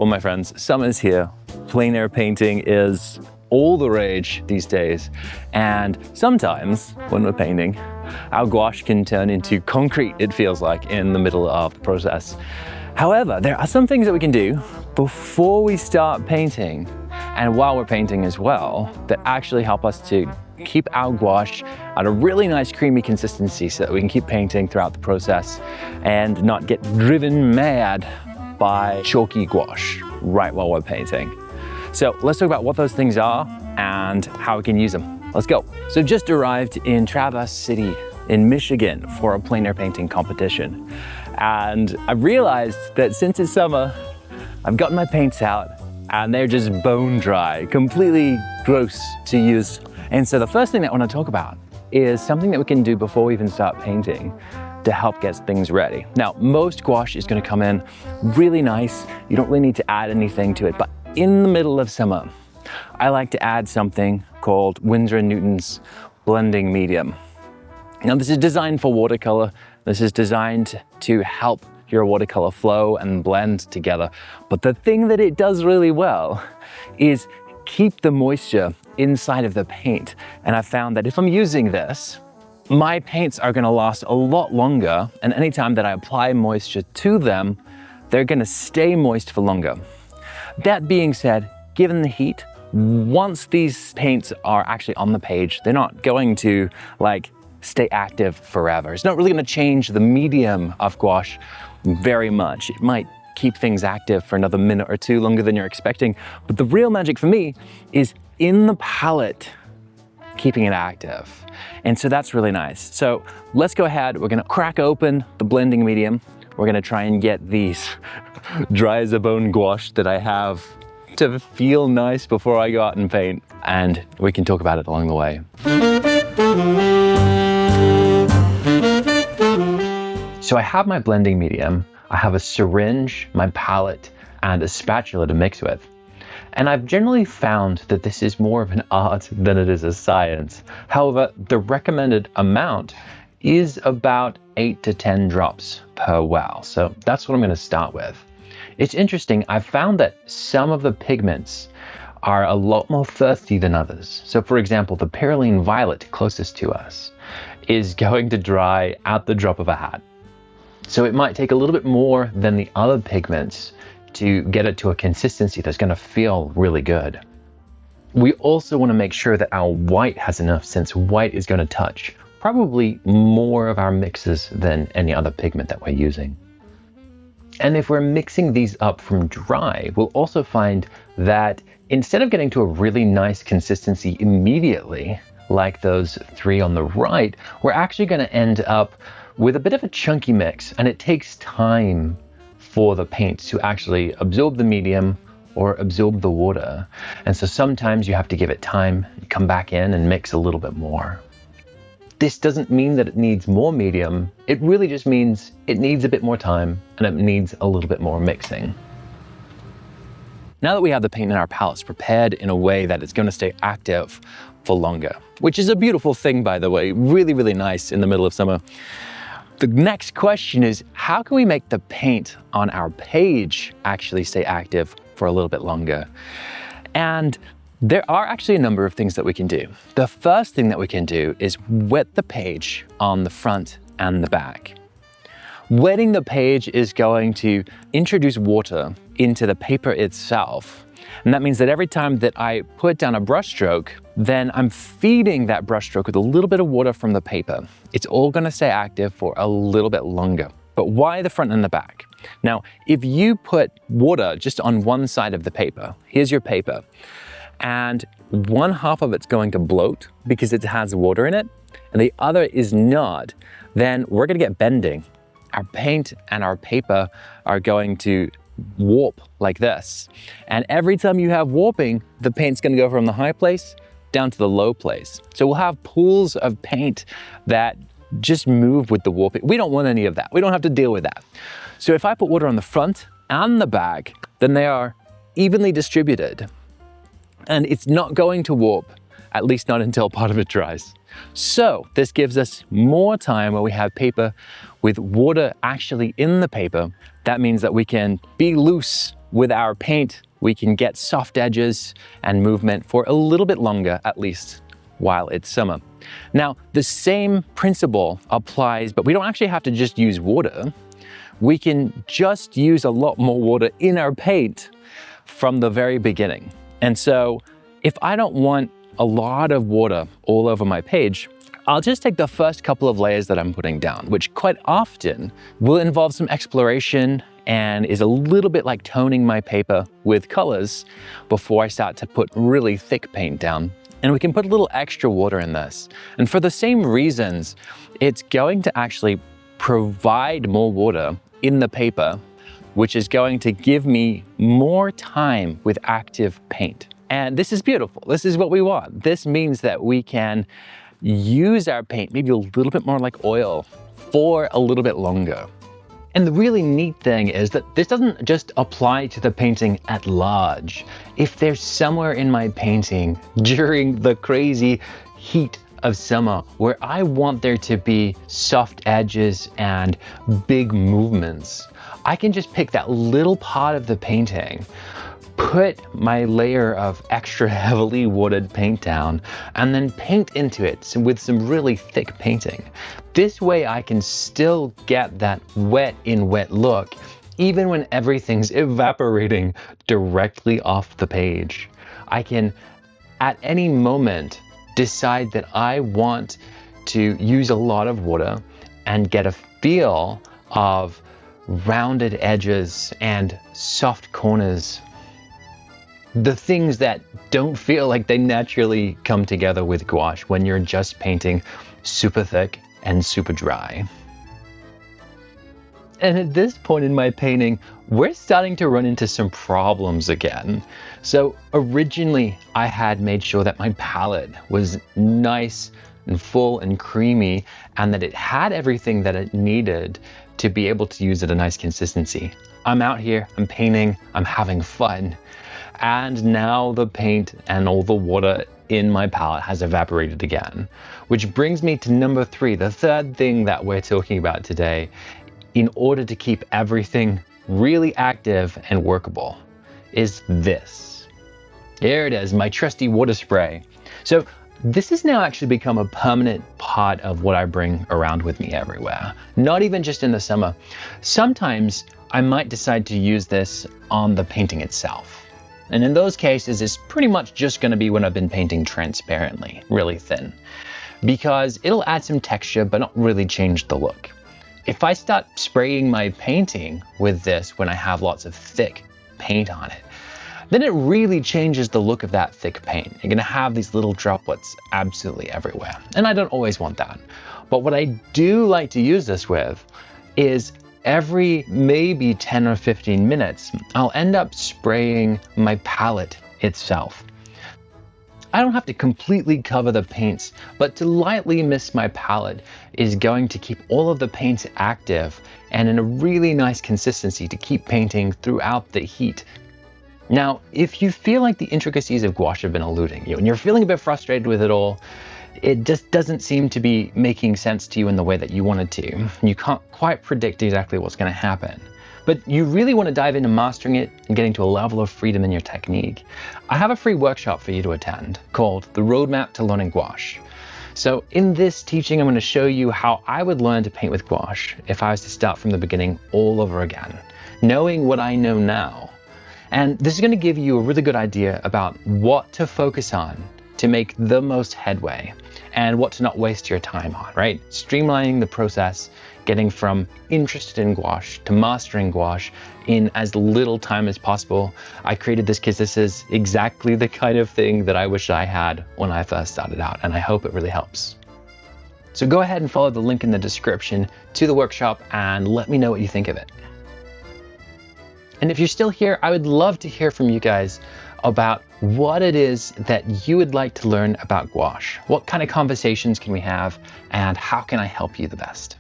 Well, my friends, summer's here. Plein air painting is all the rage these days. And sometimes when we're painting, our gouache can turn into concrete, it feels like, in the middle of the process. However, there are some things that we can do before we start painting and while we're painting as well that actually help us to keep our gouache at a really nice creamy consistency so that we can keep painting throughout the process and not get driven mad by chalky gouache right while we're painting. So let's talk about what those things are and how we can use them. Let's go. So just arrived in Traverse City in Michigan for a plein air painting competition. And I realized that since it's summer, I've gotten my paints out and they're just bone dry, completely gross to use. And so the first thing that I want to talk about is something that we can do before we even start painting to help get things ready. Now, most gouache is going to come in really nice. You don't really need to add anything to it, but in the middle of summer, I like to add something called Winsor & Newton's blending medium. Now, this is designed for watercolor. This is designed to help your watercolor flow and blend together. But the thing that it does really well is keep the moisture inside of the paint. And I found that if I'm using this, my paints are gonna last a lot longer. And anytime that I apply moisture to them, they're gonna stay moist for longer. That being said, given the heat, once these paints are actually on the page, they're not going to stay active forever. It's not really gonna change the medium of gouache very much. It might keep things active for another minute or two longer than you're expecting. But the real magic for me is in the palette, keeping it active. And so that's really nice. So let's go ahead. We're gonna crack open the blending medium. We're gonna try and get these dry as a bone gouache that I have to feel nice before I go out and paint. And we can talk about it along the way. So I have my blending medium, I have a syringe, my palette, and a spatula to mix with. And I've generally found that this is more of an art than it is a science. However, the recommended amount is about 8 to 10 drops per well. So that's what I'm gonna start with. It's interesting, I've found that some of the pigments are a lot more thirsty than others. So for example, the Perylene Violet closest to us is going to dry at the drop of a hat. So it might take a little bit more than the other pigments to get it to a consistency that's gonna feel really good. We also wanna make sure that our white has enough, since white is gonna touch probably more of our mixes than any other pigment that we're using. And if we're mixing these up from dry, we'll also find that instead of getting to a really nice consistency immediately, like those three on the right, we're actually gonna end up with a bit of a chunky mix, and it takes time for the paint to actually absorb the medium or absorb the water. And so sometimes you have to give it time, come back in and mix a little bit more. This doesn't mean that it needs more medium. It really just means it needs a bit more time and it needs a little bit more mixing. Now that we have the paint in our palettes prepared in a way that it's going to stay active for longer, which is a beautiful thing, by the way, really, really nice in the middle of summer. The next question is, how can we make the paint on our page actually stay active for a little bit longer? And there are actually a number of things that we can do. The first thing that we can do is wet the page on the front and the back. Wetting the page is going to introduce water into the paper itself. And that means that every time that I put down a brush stroke, then I'm feeding that brush stroke with a little bit of water from the paper. It's all gonna stay active for a little bit longer. But why the front and the back? Now, if you put water just on one side of the paper, here's your paper, and one half of it's going to bloat because it has water in it, and the other is not, then we're gonna get bending. Our paint and our paper are going to warp like this. And every time you have warping, the paint's gonna go from the high place down to the low place. So we'll have pools of paint that just move with the warping. We don't want any of that. We don't have to deal with that. So if I put water on the front and the back, then they are evenly distributed. And it's not going to warp, at least not until part of it dries. So this gives us more time where we have paper with water actually in the paper. That means that we can be loose with our paint, we can get soft edges and movement for a little bit longer, at least while it's summer. Now, the same principle applies, but we don't actually have to just use water. We can just use a lot more water in our paint from the very beginning. And so if I don't want a lot of water all over my page, I'll just take the first couple of layers that I'm putting down, which quite often will involve some exploration and is a little bit like toning my paper with colors before I start to put really thick paint down. And we can put a little extra water in this. And for the same reasons, it's going to actually provide more water in the paper, which is going to give me more time with active paint. And this is beautiful. This is what we want. This means that we can use our paint maybe a little bit more like oil for a little bit longer. And the really neat thing is that this doesn't just apply to the painting at large. If there's somewhere in my painting during the crazy heat of summer where I want there to be soft edges and big movements, I can just pick that little part of the painting, put my layer of extra heavily watered paint down, and then paint into it with some really thick painting. This way I can still get that wet in wet look, even when everything's evaporating directly off the page. I can, at any moment, decide that I want to use a lot of water and get a feel of rounded edges and soft corners. The things that don't feel like they naturally come together with gouache when you're just painting super thick and super dry. And at this point in my painting, we're starting to run into some problems again. So originally I had made sure that my palette was nice and full and creamy, and that it had everything that it needed to be able to use at a nice consistency. I'm out here, I'm painting, I'm having fun. And now the paint and all the water in my palette has evaporated again. Which brings me to number 3, the third thing that we're talking about today, in order to keep everything really active and workable, is this. Here it is, my trusty water spray. So this has now actually become a permanent part of what I bring around with me everywhere, not even just in the summer. Sometimes I might decide to use this on the painting itself. And in those cases, it's pretty much just going to be when I've been painting transparently, really thin, because it'll add some texture but not really change the look. If I start spraying my painting with this when I have lots of thick paint on it, then it really changes the look of that thick paint. You're going to have these little droplets absolutely everywhere. And I don't always want that. But what I do like to use this with is every maybe 10 or 15 minutes, I'll end up spraying my palette itself. I don't have to completely cover the paints, but to lightly mist my palette is going to keep all of the paints active and in a really nice consistency to keep painting throughout the heat. Now, if you feel like the intricacies of gouache have been eluding you and you're feeling a bit frustrated with it all, it just doesn't seem to be making sense to you in the way that you wanted to. You can't quite predict exactly what's going to happen. But you really want to dive into mastering it and getting to a level of freedom in your technique. I have a free workshop for you to attend called The Roadmap to Learning Gouache. So in this teaching, I'm going to show you how I would learn to paint with gouache if I was to start from the beginning all over again, knowing what I know now. And this is going to give you a really good idea about what to focus on to make the most headway and what to not waste your time on, right? Streamlining the process, getting from interested in gouache to mastering gouache in as little time as possible. I created this because this is exactly the kind of thing that I wish I had when I first started out, and I hope it really helps. So go ahead and follow the link in the description to the workshop and let me know what you think of it. And if you're still here, I would love to hear from you guys about what it is that you would like to learn about gouache. What kind of conversations can we have, and how can I help you the best?